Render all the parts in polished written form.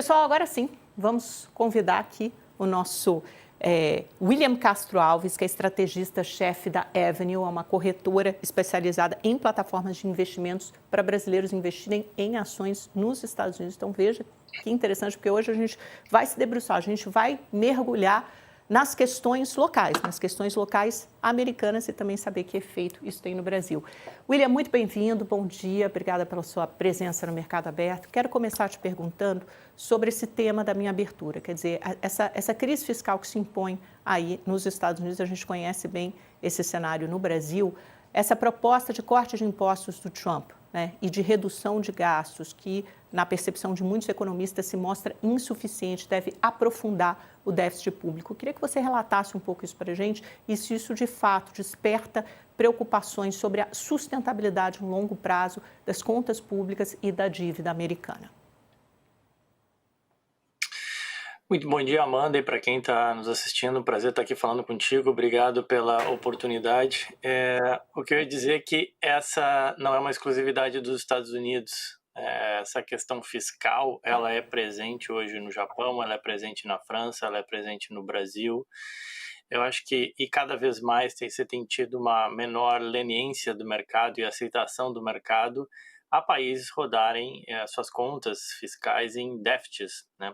Pessoal, agora sim, vamos convidar aqui o nosso William Castro Alves, que é estrategista-chefe da Avenue, é uma corretora especializada em plataformas de investimentos para brasileiros investirem em ações nos Estados Unidos. Então, veja que interessante, porque hoje a gente vai se debruçar, a gente vai mergulhar nas questões locais americanas e também saber que efeito isso tem no Brasil. William, muito bem-vindo, bom dia, obrigada pela sua presença no Mercado Aberto. Quero começar te perguntando sobre esse tema da minha abertura, quer dizer, essa crise fiscal que se impõe aí nos Estados Unidos, a gente conhece bem esse cenário no Brasil, essa proposta de corte de impostos do Trump, né, e de redução de gastos que, na percepção de muitos economistas, se mostra insuficiente, deve aprofundar o déficit público. Eu queria que você relatasse um pouco isso para a gente e se isso, de fato, desperta preocupações sobre a sustentabilidade no longo prazo das contas públicas e da dívida americana. Muito bom dia, Amanda, e para quem está nos assistindo, um prazer estar aqui falando contigo, obrigado pela oportunidade. O que eu ia dizer é que essa não é uma exclusividade dos Estados Unidos. Essa questão fiscal, ela é presente hoje no Japão, ela é presente na França, ela é presente no Brasil. Eu acho que, e cada vez mais você tem tido uma menor leniência do mercado e aceitação do mercado a países rodarem suas contas fiscais em déficits, né?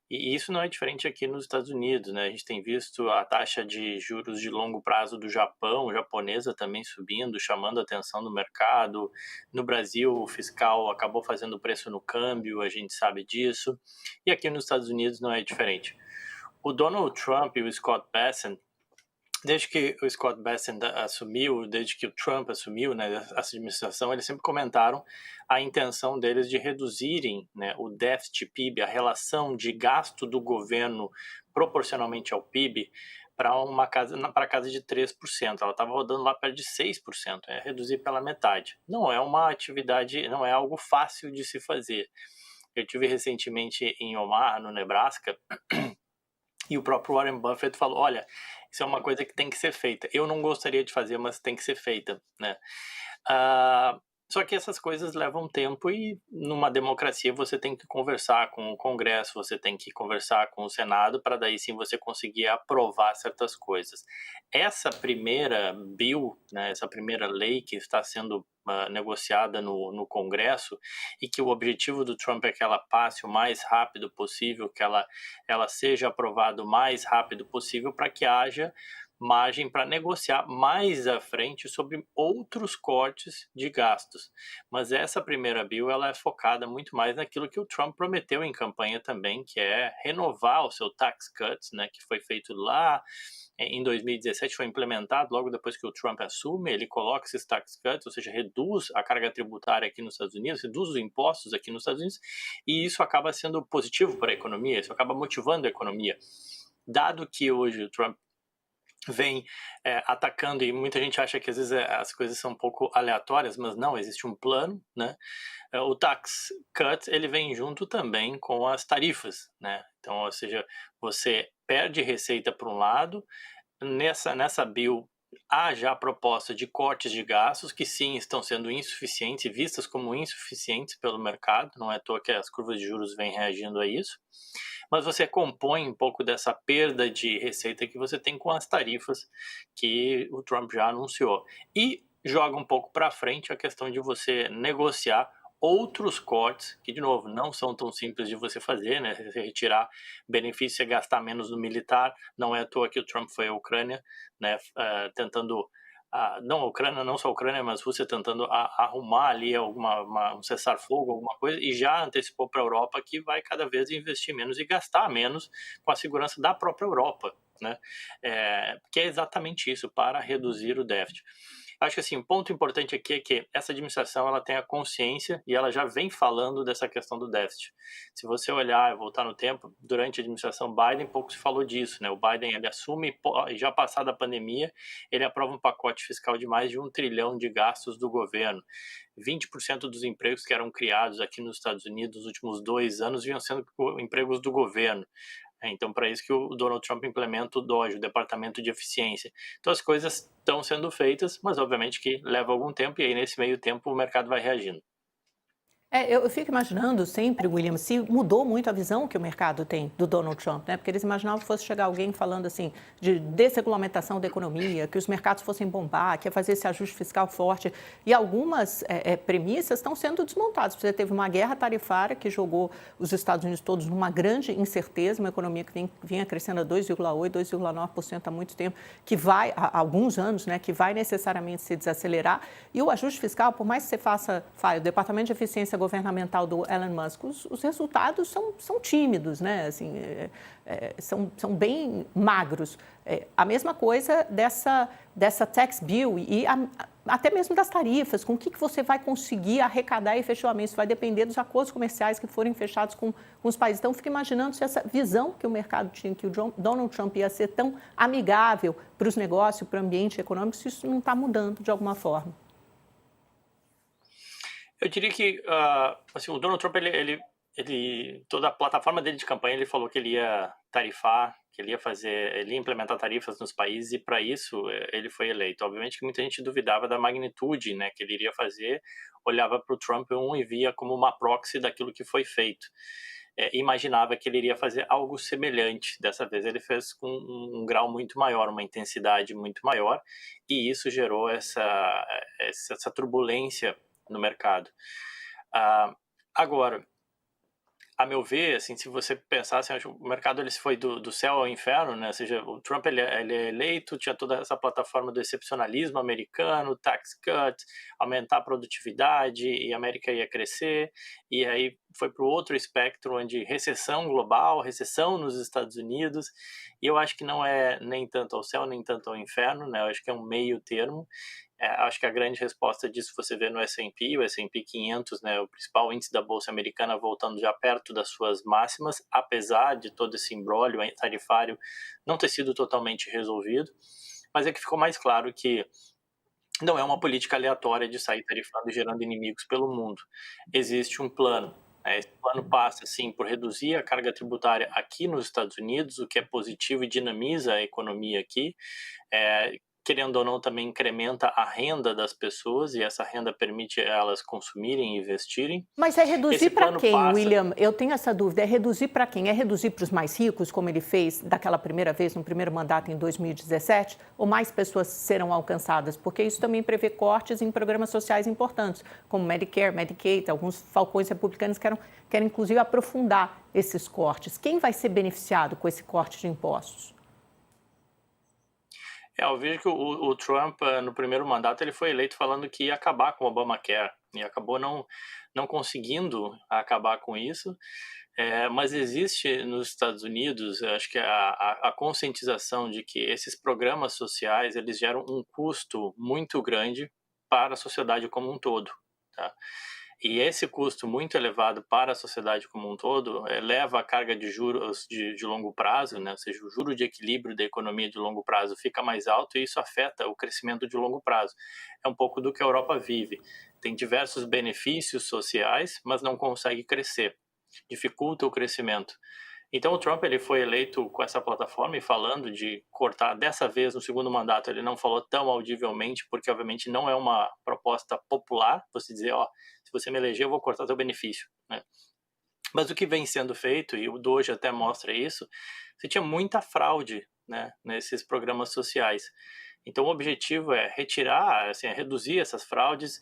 E isso não é diferente aqui nos Estados Unidos, né? A gente tem visto a taxa de juros de longo prazo do Japão, japonesa também subindo, chamando a atenção do mercado. No Brasil, o fiscal acabou fazendo preço no câmbio, a gente sabe disso. E aqui nos Estados Unidos não é diferente. O Donald Trump e o Scott Bessent, desde que o Scott Bessent assumiu, desde que o Trump assumiu, né, essa administração, eles sempre comentaram a intenção deles de reduzirem, né, o déficit PIB, a relação de gasto do governo proporcionalmente ao PIB, para a casa de 3%. Ela estava rodando lá perto de 6%, reduzir pela metade. Não é uma atividade, não é algo fácil de se fazer. Eu tive recentemente em Omaha, no Nebraska, e o próprio Warren Buffett falou, olha, isso é uma coisa que tem que ser feita. Eu não gostaria de fazer, mas tem que ser feita, né? Só que essas coisas levam tempo e numa democracia você tem que conversar com o Congresso, você tem que conversar com o Senado para daí sim você conseguir aprovar certas coisas. Essa primeira bill, né, essa primeira lei que está sendo negociada no Congresso e que o objetivo do Trump é que ela passe o mais rápido possível, que ela seja aprovada o mais rápido possível para que haja margem para negociar mais à frente sobre outros cortes de gastos. Mas essa primeira bill ela é focada muito mais naquilo que o Trump prometeu em campanha também, que é renovar o seu tax cuts, né, que foi feito lá em 2017, foi implementado logo depois que o Trump assume, ele coloca esses tax cuts, ou seja, reduz a carga tributária aqui nos Estados Unidos, reduz os impostos aqui nos Estados Unidos, e isso acaba sendo positivo para a economia, isso acaba motivando a economia. Dado que hoje o Trump vem atacando, e muita gente acha que às vezes as coisas são um pouco aleatórias, mas não, existe um plano, né? O tax cut, ele vem junto também com as tarifas, né? Então, ou seja, você perde receita por um lado, nessa bill há já a proposta de cortes de gastos que sim estão sendo insuficientes, vistas como insuficientes pelo mercado, não é à toa que as curvas de juros vêm reagindo a isso, mas você compõe um pouco dessa perda de receita que você tem com as tarifas que o Trump já anunciou. E joga um pouco para frente a questão de você negociar outros cortes, que, de novo, não são tão simples de você fazer, né? Você retirar benefício e gastar menos no militar. Não é à toa que o Trump foi à Ucrânia, né? Tentando não a Ucrânia, não só a Ucrânia, mas a Rússia tentando arrumar ali um cessar-fogo, alguma coisa, e já antecipou para a Europa que vai cada vez investir menos e gastar menos com a segurança da própria Europa, né? Que é exatamente isso, para reduzir o déficit. Acho que assim, um ponto importante aqui é que essa administração ela tem a consciência e ela já vem falando dessa questão do déficit. Se você olhar, voltar no tempo, durante a administração Biden, pouco se falou disso, né? O Biden ele assume, já passada a pandemia, ele aprova um pacote fiscal de mais de 1 trilhão de gastos do governo. 20% dos empregos que eram criados aqui nos Estados Unidos nos últimos 2 anos vinham sendo empregos do governo. Então, para isso que o Donald Trump implementa o DOGE, o Departamento de Eficiência. Então, as coisas estão sendo feitas, mas obviamente que leva algum tempo, e aí nesse meio tempo o mercado vai reagindo. Eu fico imaginando sempre, William, se mudou muito a visão que o mercado tem do Donald Trump, né? Porque eles imaginavam que fosse chegar alguém falando assim de desregulamentação da economia, que os mercados fossem bombar, que ia fazer esse ajuste fiscal forte. E algumas premissas estão sendo desmontadas. Você teve uma guerra tarifária que jogou os Estados Unidos todos numa grande incerteza, uma economia que vinha crescendo a 2,8%, 2,9% há muito tempo, que vai, há alguns anos, né, que vai necessariamente se desacelerar. E o ajuste fiscal, por mais que você faça o Departamento de Eficiência Governamental do Elon Musk, os resultados são tímidos, né? Assim, são bem magros. A mesma coisa dessa tax bill e até mesmo das tarifas, com o que você vai conseguir arrecadar efetivamente, isso vai depender dos acordos comerciais que forem fechados com os países. Então, fico imaginando se essa visão que o mercado tinha, que o Donald Trump ia ser tão amigável para os negócios, para o ambiente econômico, se isso não está mudando de alguma forma. Eu diria que assim, o Donald Trump, toda a plataforma dele de campanha, ele falou que ele ia tarifar, que ele ia implementar tarifas nos países, e para isso ele foi eleito. Obviamente que muita gente duvidava da magnitude, né, que ele iria fazer, olhava para o Trump 1 e via como uma proxy daquilo que foi feito. Imaginava que ele iria fazer algo semelhante. Dessa vez ele fez com um grau muito maior, uma intensidade muito maior, e isso gerou essa turbulência no mercado. Agora, a meu ver, assim, se você pensar, assim, o mercado ele foi do céu ao inferno, né? Ou seja, o Trump ele é eleito, tinha toda essa plataforma do excepcionalismo americano, tax cut, aumentar a produtividade e a América ia crescer, e aí foi para o outro espectro, onde recessão global, recessão nos Estados Unidos, e eu acho que não é nem tanto ao céu, nem tanto ao inferno, né? Eu acho que é um meio termo. Acho que a grande resposta disso você vê no S&P, o S&P 500, né, o principal índice da Bolsa Americana, voltando já perto das suas máximas, apesar de todo esse imbróglio tarifário não ter sido totalmente resolvido, mas é que ficou mais claro que não é uma política aleatória de sair tarifando e gerando inimigos pelo mundo. Existe um plano. Esse plano passa, sim, por reduzir a carga tributária aqui nos Estados Unidos, o que é positivo e dinamiza a economia aqui, querendo ou não, também incrementa a renda das pessoas, e essa renda permite elas consumirem e investirem. Mas é reduzir para quem, passa... William? Eu tenho essa dúvida. É reduzir para quem? É reduzir para os mais ricos, como ele fez daquela primeira vez, no primeiro mandato em 2017? Ou mais pessoas serão alcançadas? Porque isso também prevê cortes em programas sociais importantes, como Medicare, Medicaid, alguns falcões republicanos querem inclusive aprofundar esses cortes. Quem vai ser beneficiado com esse corte de impostos? Eu vejo que o Trump, no primeiro mandato, ele foi eleito falando que ia acabar com o Obamacare, e acabou não conseguindo acabar com isso. Mas existe nos Estados Unidos, acho que a conscientização de que esses programas sociais, eles geram um custo muito grande para a sociedade como um todo, tá? E esse custo muito elevado para a sociedade como um todo leva a carga de juros de longo prazo, né? Ou seja, o juro de equilíbrio da economia de longo prazo fica mais alto, e isso afeta o crescimento de longo prazo. É um pouco do que a Europa vive. Tem diversos benefícios sociais, mas não consegue crescer. Dificulta o crescimento. Então o Trump ele foi eleito com essa plataforma e falando de cortar. Dessa vez, no segundo mandato, ele não falou tão audivelmente, porque obviamente não é uma proposta popular você dizer, se você me eleger eu vou cortar seu benefício, né? Mas o que vem sendo feito, e o Doge até mostra isso, você tinha muita fraude, né, nesses programas sociais. Então o objetivo é retirar, assim, reduzir essas fraudes,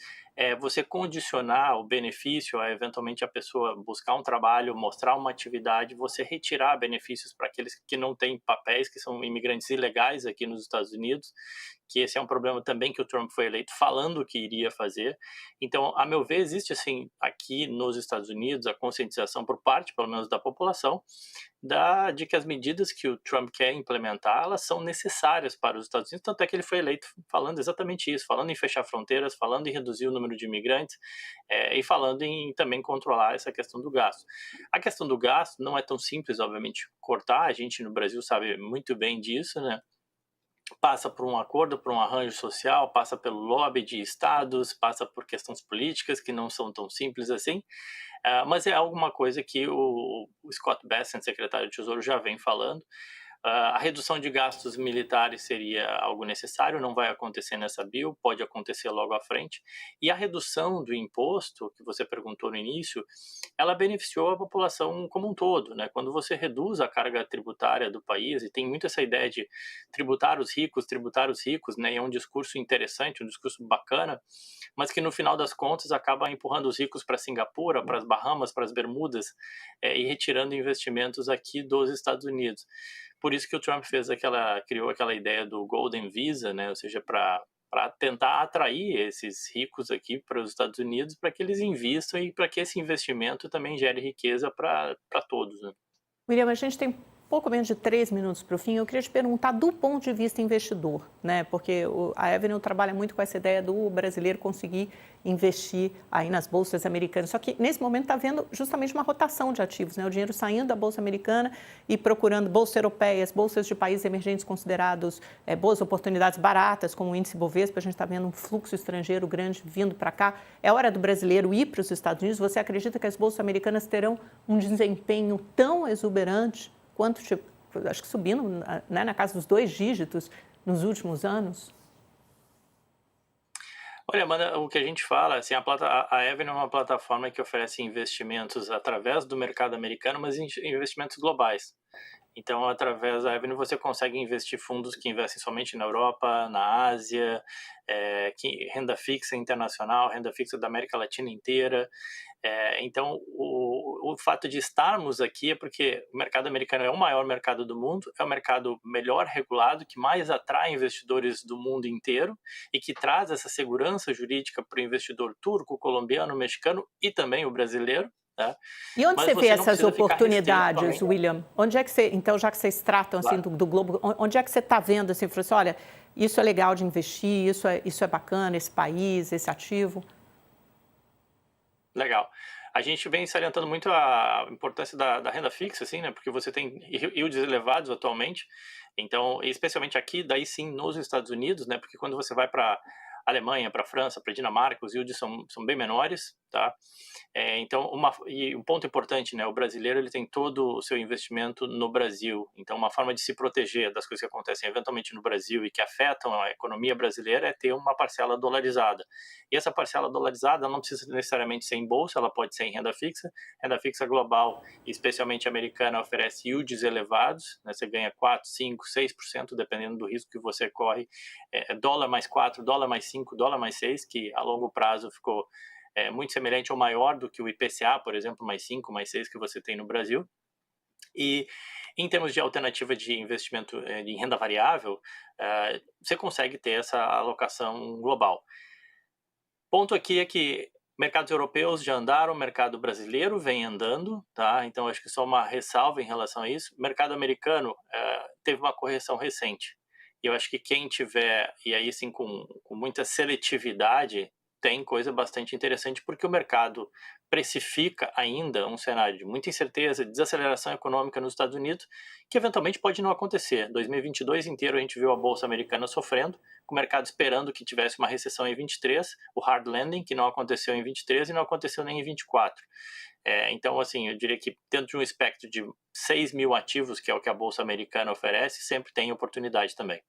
você condicionar o benefício a eventualmente a pessoa buscar um trabalho, mostrar uma atividade, você retirar benefícios para aqueles que não têm papéis, que são imigrantes ilegais aqui nos Estados Unidos, que esse é um problema também que o Trump foi eleito falando que iria fazer. Então, a meu ver, existe assim aqui nos Estados Unidos a conscientização por parte, pelo menos, da população, de que as medidas que o Trump quer implementar, elas são necessárias para os Estados Unidos, tanto é que ele foi eleito falando exatamente isso, falando em fechar fronteiras, falando em reduzir o número de imigrantes, e falando em também controlar essa questão do gasto. A questão do gasto não é tão simples, obviamente, cortar, a gente no Brasil sabe muito bem disso, né? Passa por um acordo, por um arranjo social, passa pelo lobby de estados, passa por questões políticas que não são tão simples assim, mas é alguma coisa que o Scott Bessent, secretário de Tesouro, já vem falando. A redução de gastos militares seria algo necessário, não vai acontecer nessa bill, pode acontecer logo à frente. E a redução do imposto, que você perguntou no início, ela beneficiou a população como um todo, né? Quando você reduz a carga tributária do país, e tem muito essa ideia de tributar os ricos, né? E é um discurso interessante, um discurso bacana, mas que no final das contas acaba empurrando os ricos para Singapura, para as Bahamas, para as Bermudas, e retirando investimentos aqui dos Estados Unidos. Por isso que o Trump criou aquela ideia do Golden Visa, né? Ou seja, para tentar atrair esses ricos aqui para os Estados Unidos, para que eles invistam e para que esse investimento também gere riqueza para todos, né? William, a gente tem pouco menos de 3 minutos para o fim. Eu queria te perguntar do ponto de vista investidor, né? Porque a Avenue trabalha muito com essa ideia do brasileiro conseguir investir aí nas bolsas americanas. Só que nesse momento está havendo justamente uma rotação de ativos, né? O dinheiro saindo da bolsa americana e procurando bolsas europeias, bolsas de países emergentes considerados boas oportunidades baratas, como o índice Bovespa. A gente está vendo um fluxo estrangeiro grande vindo para cá. É hora do brasileiro ir para os Estados Unidos. Você acredita que as bolsas americanas terão um desempenho tão exuberante quanto, tipo, acho que subindo, né, na casa dos 2 dígitos nos últimos anos? Olha, Amanda, o que a gente fala, assim, a Avenue é uma plataforma que oferece investimentos através do mercado americano, mas investimentos globais. Então, através da Avenue, você consegue investir fundos que investem somente na Europa, na Ásia, renda fixa internacional, renda fixa da América Latina inteira. Então, o fato de estarmos aqui é porque o mercado americano é o maior mercado do mundo, é o mercado melhor regulado, que mais atrai investidores do mundo inteiro e que traz essa segurança jurídica para o investidor turco, colombiano, mexicano e também o brasileiro. Tá? E onde Mas você vê você não essas precisa ficar restrito oportunidades, somente. William? Onde é que você, então, já que vocês tratam assim Claro. do globo, onde é que você está vendo assim, falou assim, olha, isso é legal de investir, isso é bacana, esse país, esse ativo? Legal. A gente vem salientando muito a importância da renda fixa, assim, né? Porque você tem yields elevados atualmente. Então, especialmente aqui, daí sim, nos Estados Unidos, né? Porque quando você vai para Alemanha, para França, para Dinamarca, os yields são bem menores, tá? Então, e um ponto importante, né? O brasileiro ele tem todo o seu investimento no Brasil. Então, uma forma de se proteger das coisas que acontecem eventualmente no Brasil e que afetam a economia brasileira é ter uma parcela dolarizada. E essa parcela dolarizada não precisa necessariamente ser em bolsa, ela pode ser em renda fixa. Renda fixa global, especialmente americana, oferece yields elevados, né? Você ganha 4, 5, 6%, dependendo do risco que você corre. Dólar mais 4, dólar mais 5, dólar mais 6, que a longo prazo ficou muito semelhante ou maior do que o IPCA, por exemplo, mais 5, mais 6 que você tem no Brasil. E em termos de alternativa de investimento em renda variável, você consegue ter essa alocação global. Ponto aqui é que mercados europeus já andaram, o mercado brasileiro vem andando, tá? Então acho que só uma ressalva em relação a isso. O mercado americano teve uma correção recente. E eu acho que quem tiver, e aí sim com muita seletividade, tem coisa bastante interessante, porque o mercado precifica ainda um cenário de muita incerteza, de desaceleração econômica nos Estados Unidos, que eventualmente pode não acontecer. 2022 inteiro a gente viu a Bolsa Americana sofrendo, com o mercado esperando que tivesse uma recessão em 23, o hard landing, que não aconteceu em 23 e não aconteceu nem em 24. Então, assim, eu diria que dentro de um espectro de 6 mil ativos, que é o que a Bolsa Americana oferece, sempre tem oportunidade também.